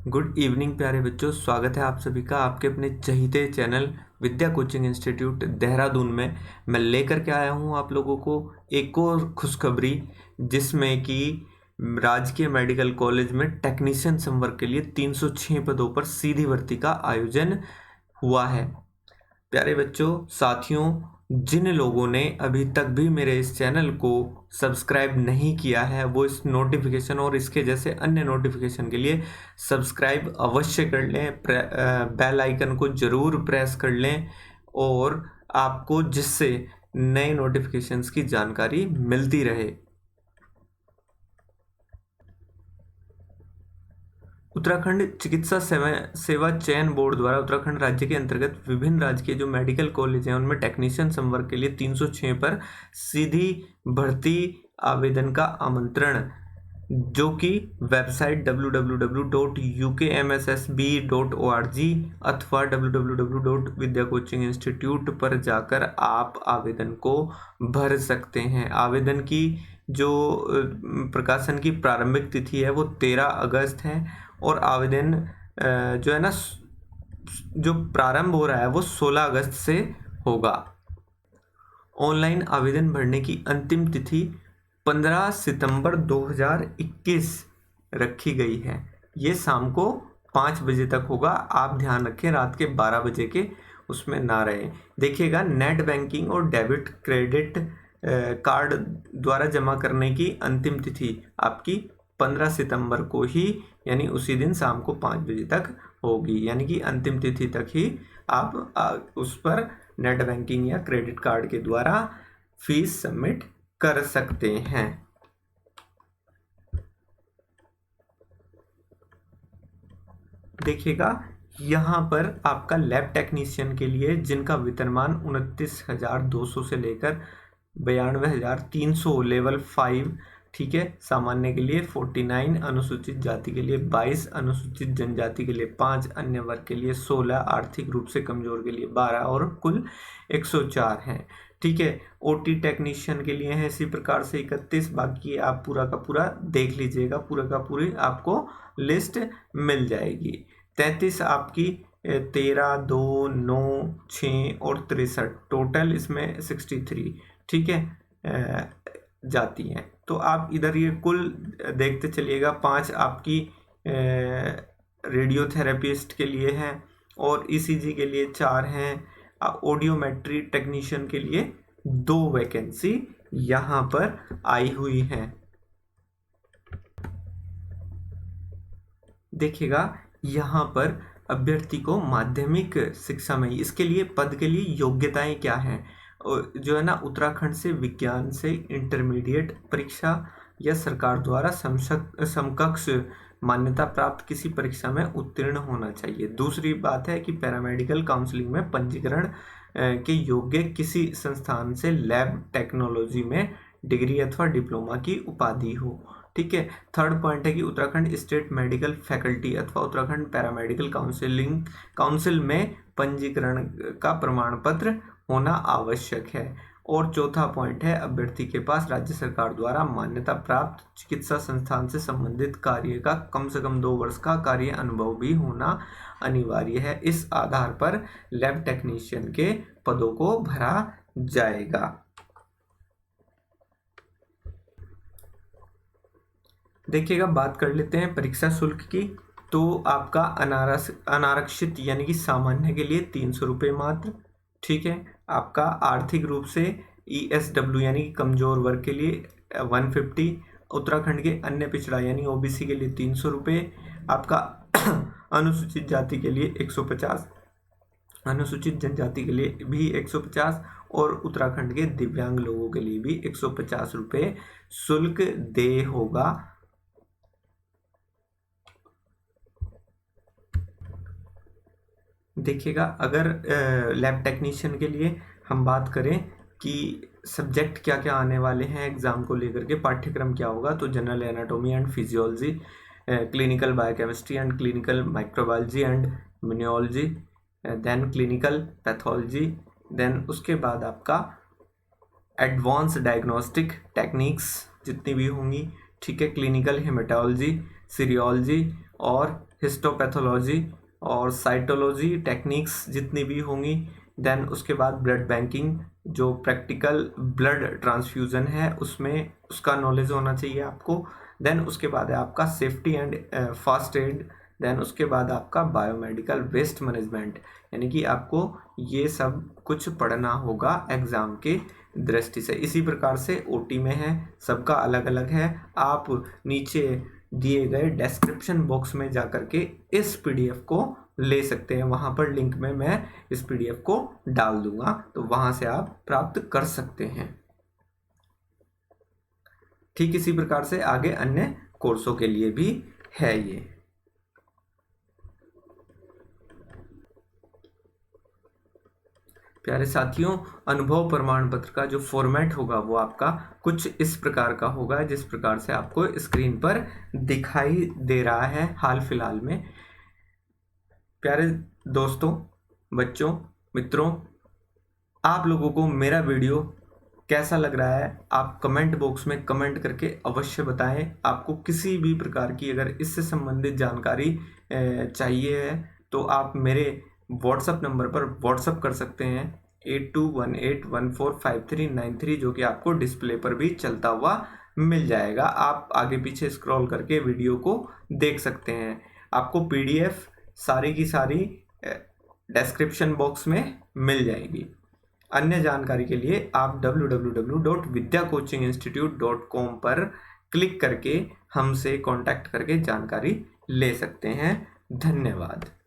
Good evening प्यारे बच्चों, स्वागत है आप सभी का आपके अपने चहीते चैनल विद्या कोचिंग इंस्टीट्यूट देहरादून में। मैं लेकर के आया हूं आप लोगों को एक और खुशखबरी, जिसमें कि राजकीय मेडिकल कॉलेज में टेक्नीशियन संवर्ग के लिए 306 पदों पर सीधी भर्ती का आयोजन हुआ है। प्यारे बच्चों, साथियों, जिन लोगों ने अभी तक भी मेरे इस चैनल को सब्सक्राइब नहीं किया है वो इस नोटिफिकेशन और इसके जैसे अन्य नोटिफिकेशन के लिए सब्सक्राइब अवश्य कर लें, बेल आइकन को ज़रूर प्रेस कर लें, और आपको जिससे नए नोटिफिकेशंस की जानकारी मिलती रहे। उत्तराखंड चिकित्सा सेवा चयन बोर्ड द्वारा उत्तराखंड राज्य के अंतर्गत विभिन्न राजकीय जो मेडिकल कॉलेज हैं उनमें टेक्नीशियन संवर्ग के लिए 306 पर सीधी भर्ती आवेदन का आमंत्रण, जो कि वेबसाइट www.ukmssb.org अथवा www.vidyacoachinginstitute पर जाकर आप आवेदन को भर सकते हैं। आवेदन की जो प्रकाशन की प्रारंभिक तिथि है वो 13 अगस्त है, और आवेदन जो है ना, जो प्रारंभ हो रहा है वो 16 अगस्त से होगा। ऑनलाइन आवेदन भरने की अंतिम तिथि 15 सितंबर 2021 रखी गई है। ये शाम को 5 बजे तक होगा। आप ध्यान रखें, रात के 12 बजे के उसमें ना रहें। देखिएगा, नेट बैंकिंग और डेबिट क्रेडिट कार्ड द्वारा जमा करने की अंतिम तिथि आपकी 15 सितंबर को ही, यानी उसी दिन शाम को 5 बजे तक होगी। यानी कि अंतिम तिथि तक ही आप उस पर नेट बैंकिंग या क्रेडिट कार्ड के द्वारा फीस सबमिट कर सकते हैं। देखिएगा, यहाँ पर आपका लैब टेक्नीशियन के लिए जिनका वेतनमान 29,200 से लेकर 92,300 लेवल 5, ठीक है, सामान्य के लिए 49, अनुसूचित जाति के लिए 22, अनुसूचित जनजाति के लिए 5, अन्य वर्ग के लिए 16, आर्थिक रूप से कमजोर के लिए 12 और कुल 104 हैं। ठीक है, ओटी टेक्नीशियन के लिए है इसी प्रकार से 31। बाकी आप पूरा का पूरा देख लीजिएगा, पूरा का पूरी आपको लिस्ट मिल जाएगी। 33 आपकी 13, 2, 9, 6 और 63, टोटल इसमें 63, ठीक है, जाती हैं। तो आप इधर ये कुल देखते चलिएगा। 5 आपकी रेडियोथेरेपिस्ट के लिए हैं, और ईसीजी के लिए 4 हैं। ऑडियोमेट्री टेक्नीशियन के लिए 2 वैकेंसी यहाँ पर आई हुई हैं। देखिएगा, यहाँ पर अभ्यर्थी को माध्यमिक शिक्षा में, इसके लिए पद के लिए योग्यताएं क्या हैं, जो है ना, उत्तराखंड से विज्ञान से इंटरमीडिएट परीक्षा या सरकार द्वारा समकक्ष मान्यता प्राप्त किसी परीक्षा में उत्तीर्ण होना चाहिए। दूसरी बात है कि पैरामेडिकल काउंसलिंग में पंजीकरण के योग्य किसी संस्थान से लैब टेक्नोलॉजी में डिग्री अथवा डिप्लोमा की उपाधि हो। ठीक है। थर्ड पॉइंट है कि उत्तराखंड स्टेट मेडिकल फैकल्टी अथवा उत्तराखंड पैरामेडिकल काउंसिल में पंजीकरण का प्रमाण पत्र होना आवश्यक है। और चौथा पॉइंट है, अभ्यर्थी के पास राज्य सरकार द्वारा मान्यता प्राप्त चिकित्सा संस्थान से संबंधित कार्य का कम से कम 2 वर्ष का कार्य अनुभव भी होना अनिवार्य है। इस आधार पर लैब टेक्नीशियन के पदों को भरा जाएगा। देखिएगा, बात कर लेते हैं परीक्षा शुल्क की। तो आपका अनारक्षित यानी कि सामान्य के लिए 300 रुपये मात्र। ठीक है। आपका आर्थिक रूप से ESW यानी कि कमजोर वर्ग के लिए 150, उत्तराखंड के अन्य पिछड़ा यानी OBC के लिए 300 रुपये, आपका अनुसूचित जाति के लिए 150, अनुसूचित जनजाति के लिए भी 150, और उत्तराखंड के दिव्यांग लोगों के लिए भी 150 रुपये शुल्क देय होगा। देखिएगा, अगर लैब टेक्नीशियन के लिए हम बात करें कि सब्जेक्ट क्या क्या आने वाले हैं एग्ज़ाम को लेकर के, पाठ्यक्रम क्या होगा, तो general anatomy and physiology, clinical biochemistry and clinical microbiology and immunology, then clinical pathology, then उसके बाद आपका एडवांस डायग्नोस्टिक टेक्निक्स जितनी भी होंगी, ठीक है, क्लिनिकल हेमेटोलॉजी, सीरियोलॉजी, और हिस्टोपैथोलॉजी और साइटोलॉजी टेक्निक्स जितनी भी होंगी। देन उसके बाद ब्लड बैंकिंग, जो प्रैक्टिकल ब्लड ट्रांसफ्यूज़न है उसमें उसका नॉलेज होना चाहिए आपको। देन उसके बाद है आपका safety and fast aid. Then उसके बाद आपका बायोमेडिकल वेस्ट मैनेजमेंट, यानी कि आपको ये सब कुछ पढ़ना होगा एग्ज़ाम के दृष्टि से। इसी प्रकार से ओटी में है, सबका अलग अलग है। आप नीचे दिए गए डिस्क्रिप्शन बॉक्स में जाकर के इस पीडीएफ को ले सकते हैं, वहाँ पर लिंक में मैं इस पीडीएफ को डाल दूंगा, तो वहाँ से आप प्राप्त कर सकते हैं। ठीक इसी प्रकार से आगे अन्य कोर्सों के लिए भी है ये। प्यारे साथियों, अनुभव प्रमाण पत्र का जो फॉर्मेट होगा वो आपका कुछ इस प्रकार का होगा, जिस प्रकार से आपको स्क्रीन पर दिखाई दे रहा है हाल फिलहाल में। प्यारे दोस्तों, बच्चों, मित्रों, आप लोगों को मेरा वीडियो कैसा लग रहा है आप कमेंट बॉक्स में कमेंट करके अवश्य बताएं। आपको किसी भी प्रकार की अगर इससे संबंधित जानकारी चाहिए है तो आप मेरे व्हाट्सएप नंबर पर व्हाट्सएप कर सकते हैं 8218145393, जो कि आपको डिस्प्ले पर भी चलता हुआ मिल जाएगा। आप आगे पीछे स्क्रॉल करके वीडियो को देख सकते हैं। आपको पीडीएफ सारी की सारी डिस्क्रिप्शन बॉक्स में मिल जाएगी। अन्य जानकारी के लिए आप www.vidyacoachinginstitute.com पर क्लिक करके हमसे कांटेक्ट करके जानकारी ले सकते हैं। धन्यवाद।